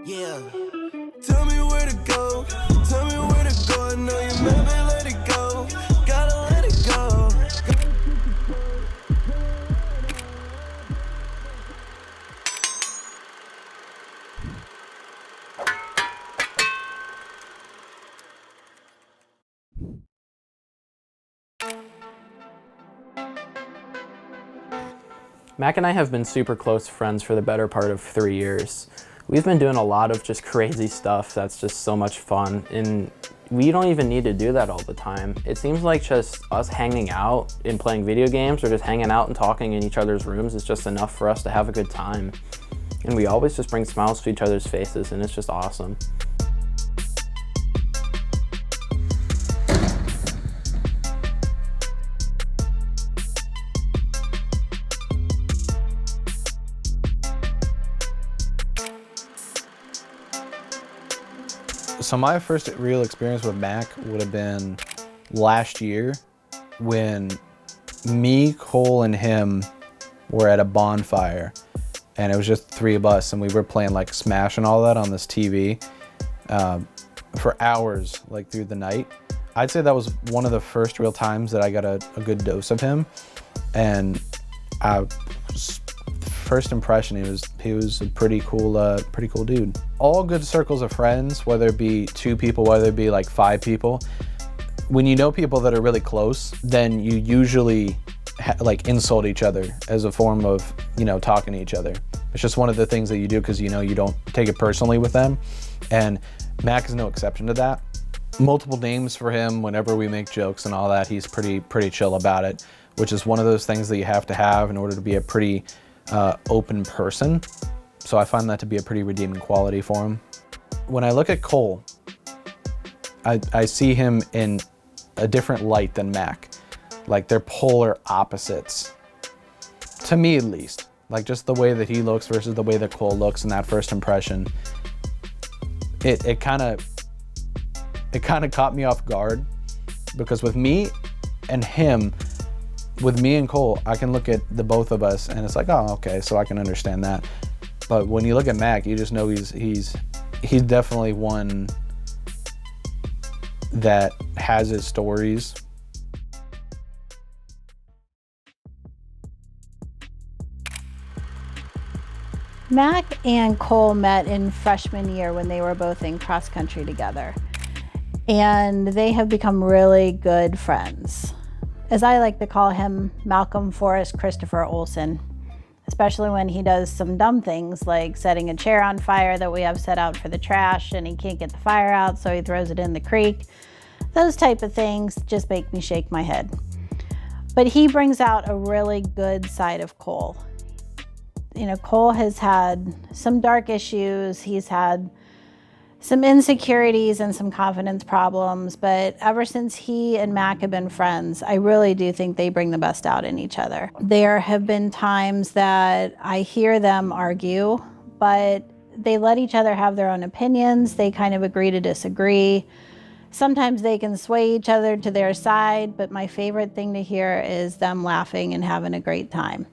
Yeah. Tell me where to go. Tell me where to go. I know you never let it go. Gotta let it go. Mac and I have been super close friends for the better part of 3 years. We've been doing a lot of just crazy stuff that's just so much fun, and we don't even need to do that all the time. It seems like just us hanging out and playing video games or just hanging out and talking in each other's rooms is just enough for us to have a good time. And we always just bring smiles to each other's faces, and it's just awesome. So my first real experience with Mac would have been last year when me, Cole, and him were at a bonfire, and it was just three of us, and we were playing like Smash and all that on this TV for hours, like through the night. I'd say that was one of the first real times that I got a good dose of him, and first impression, he was a pretty cool dude. All good circles of friends, whether it be 2 people, whether it be like 5 people, when you know people that are really close, then you usually like insult each other as a form of, talking to each other. It's just one of the things that you do because you don't take it personally with them, and Mac is no exception to that. Multiple names for him whenever we make jokes and all that. He's pretty chill about it, which is one of those things that you have to have in order to be a pretty open person. So I find that to be a pretty redeeming quality for him. When I look at Cole, I see him in a different light than Mac. Like they're polar opposites, to me at least. Like just the way that he looks versus the way that Cole looks in that first impression. It kind of caught me off guard, because with me and him, with me and Cole, I can look at the both of us and it's like, oh, okay, so I can understand that. But when you look at Mac, you just know he's definitely one that has his stories. Mac and Cole met in freshman year when they were both in cross country together. And they have become really good friends. As I like to call him, Malcolm Forrest Christopher Olsen, especially when he does some dumb things like setting a chair on fire that we have set out for the trash and he can't get the fire out, so he throws it in the creek. Those type of things just make me shake my head. But he brings out a really good side of Cole. Cole has had some dark issues. He's had some insecurities and some confidence problems, but ever since he and Mac have been friends, I really do think they bring the best out in each other. There have been times that I hear them argue, but they let each other have their own opinions. They kind of agree to disagree. Sometimes they can sway each other to their side, but my favorite thing to hear is them laughing and having a great time.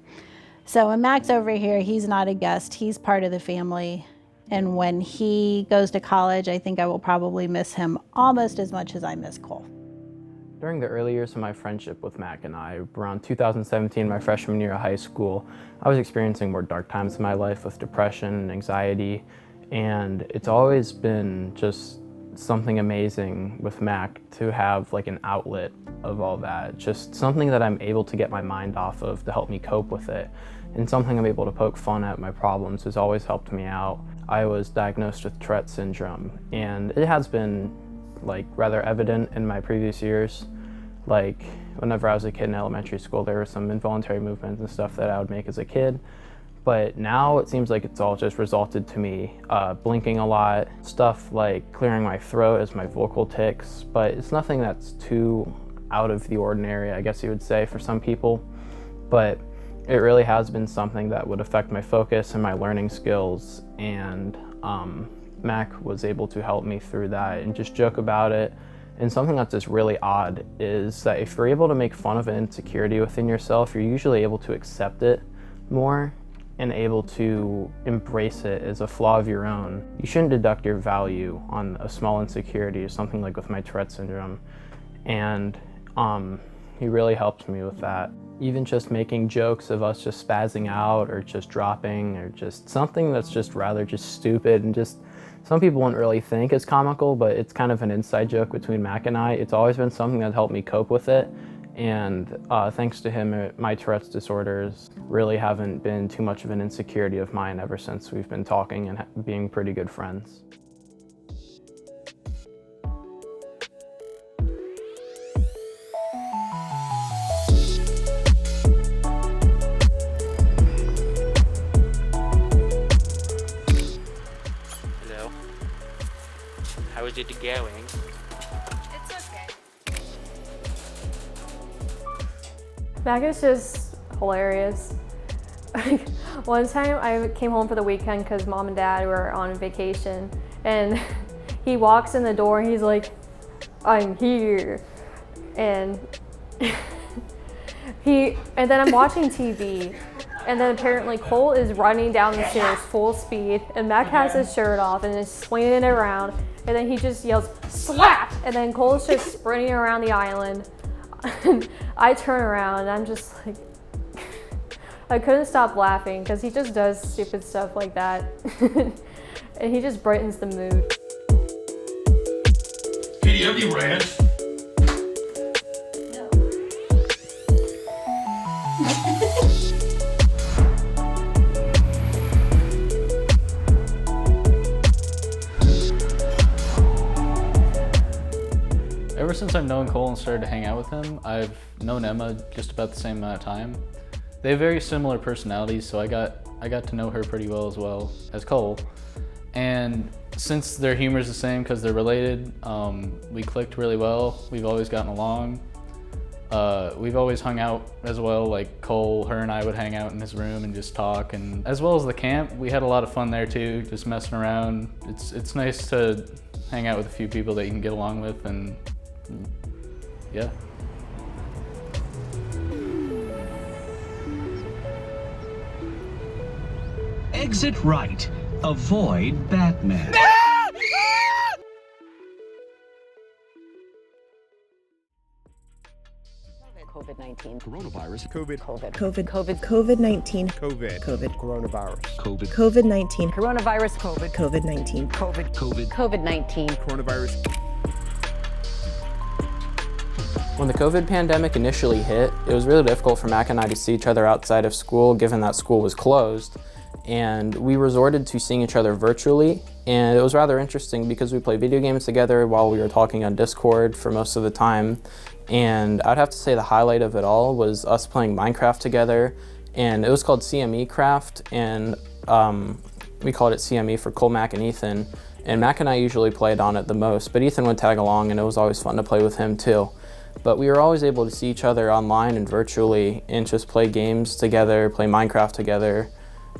So when Mac's over here, he's not a guest, he's part of the family. And when he goes to college, I think I will probably miss him almost as much as I miss Cole. During the early years of my friendship with Mac and I, around 2017, my freshman year of high school, I was experiencing more dark times in my life with depression and anxiety. And it's always been just something amazing with Mac to have like an outlet of all that. Just something that I'm able to get my mind off of to help me cope with it. And something I'm able to poke fun at my problems has always helped me out. I was diagnosed with Tourette syndrome, and it has been like rather evident in my previous years. Like whenever I was a kid in elementary school, there were some involuntary movements and stuff that I would make as a kid. But now it seems like it's all just resulted to me blinking a lot, stuff like clearing my throat as my vocal tics, but it's nothing that's too out of the ordinary, I guess you would say, for some people. But it really has been something that would affect my focus and my learning skills, and Mac was able to help me through that and just joke about it. And something that's just really odd is that if you're able to make fun of an insecurity within yourself, you're usually able to accept it more. and able to embrace it as a flaw of your own. You shouldn't deduct your value on a small insecurity or something like with my Tourette syndrome. And he really helped me with that. Even just making jokes of us just spazzing out or just dropping or just something that's just rather just stupid and just, some people wouldn't really think it's comical, but it's kind of an inside joke between Mac and I. It's always been something that helped me cope with it. And thanks to him, my Tourette's disorders really haven't been too much of an insecurity of mine ever since we've been talking and being pretty good friends. Hello. How is it going? It's okay. Mac is just hilarious. One time I came home for the weekend because mom and dad were on vacation, and he walks in the door and he's like, "I'm here," and and then I'm watching TV, and then apparently Cole is running down the stairs full speed, and Mac has his shirt off and is swinging it around, and then he just yells, "Slap!" And then Cole's just sprinting around the island. I turn around and I'm just like, I couldn't stop laughing because he just does stupid stuff like that. And he just brightens the mood. Hey, do you have any ranch? Ever since I've known Cole and started to hang out with him, I've known Emma just about the same amount of time. They have very similar personalities, so I got to know her pretty well as Cole. And since their humor is the same because they're related, we clicked really well. We've always gotten along. We've always hung out as well, like Cole, her and I would hang out in his room and just talk. And as well as the camp, we had a lot of fun there too, just messing around. It's nice to hang out with a few people that you can get along with, and yeah. Exit right. Avoid Batman. COVID-19. Coronavirus. COVID-19. Coronavirus. COVID-19. Coronavirus. COVID-19. COVID-19. Coronavirus. When the COVID pandemic initially hit, it was really difficult for Mac and I to see each other outside of school, given that school was closed. And we resorted to seeing each other virtually. And it was rather interesting because we played video games together while we were talking on Discord for most of the time. And I'd have to say the highlight of it all was us playing Minecraft together. And it was called CME Craft, and we called it CME for Cole, Mac, and Ethan. And Mac and I usually played on it the most, but Ethan would tag along, and it was always fun to play with him too. But we were always able to see each other online and virtually and just play games together, play Minecraft together.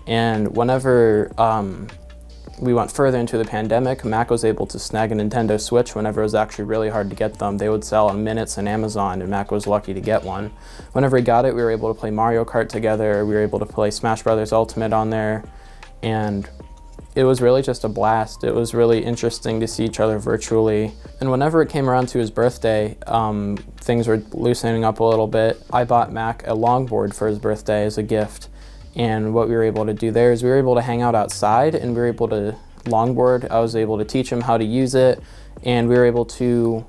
And whenever we went further into the pandemic, Mac was able to snag a Nintendo Switch whenever it was actually really hard to get them. They would sell in minutes on Amazon, and Mac was lucky to get one. Whenever he got it, we were able to play Mario Kart together. We were able to play Smash Brothers Ultimate on there. And it was really just a blast. It was really interesting to see each other virtually. And whenever it came around to his birthday, things were loosening up a little bit. I bought Mac a longboard for his birthday as a gift. And what we were able to do there is we were able to hang out outside, and we were able to longboard. I was able to teach him how to use it, and we were able to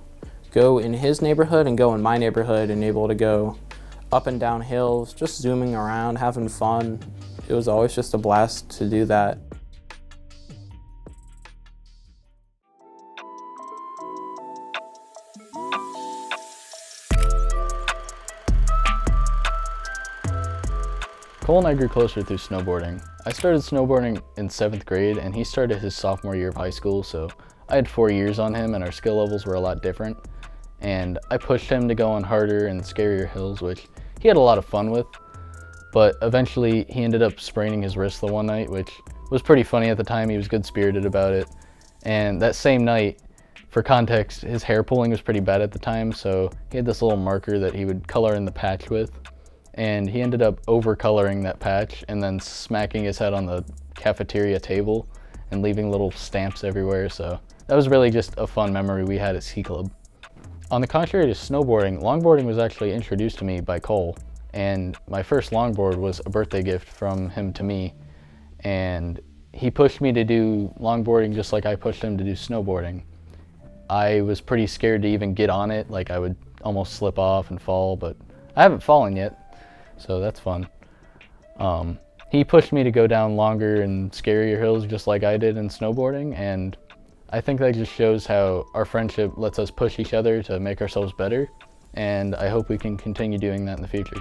go in his neighborhood and go in my neighborhood and able to go up and down hills, just zooming around, having fun. It was always just a blast to do that. Cole and I grew closer through snowboarding. I started snowboarding in 7th grade, and he started his sophomore year of high school, so I had 4 years on him, and our skill levels were a lot different. And I pushed him to go on harder and scarier hills, which he had a lot of fun with. But eventually he ended up spraining his wrist the one night, which was pretty funny at the time. He was good-spirited about it. And that same night, for context, his hair pulling was pretty bad at the time, so he had this little marker that he would color in the patch with. and he ended up overcoloring that patch and then smacking his head on the cafeteria table and leaving little stamps everywhere. So that was really just a fun memory we had at Ski Club. On the contrary to snowboarding, longboarding was actually introduced to me by Cole, and my first longboard was a birthday gift from him to me, and he pushed me to do longboarding just like I pushed him to do snowboarding. I was pretty scared to even get on it, like I would almost slip off and fall, but I haven't fallen yet, so that's fun. He pushed me to go down longer and scarier hills just like I did in snowboarding, and I think that just shows how our friendship lets us push each other to make ourselves better, and I hope we can continue doing that in the future.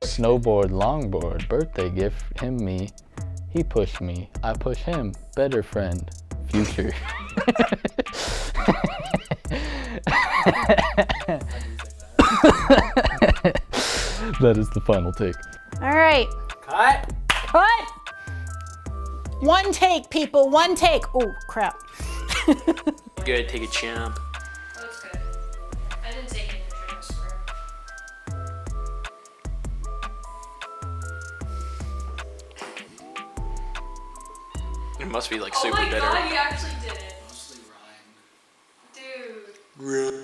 Snowboard, longboard, birthday gift, him, me. He pushed me, I push him, better friend, future. That is the final take. All right. Cut. Cut. One take, people. One take. Oh, crap. Good, take a champ. That's good. I didn't take any pictures. It must be like super bitter. Oh my god, he actually did it. Dude.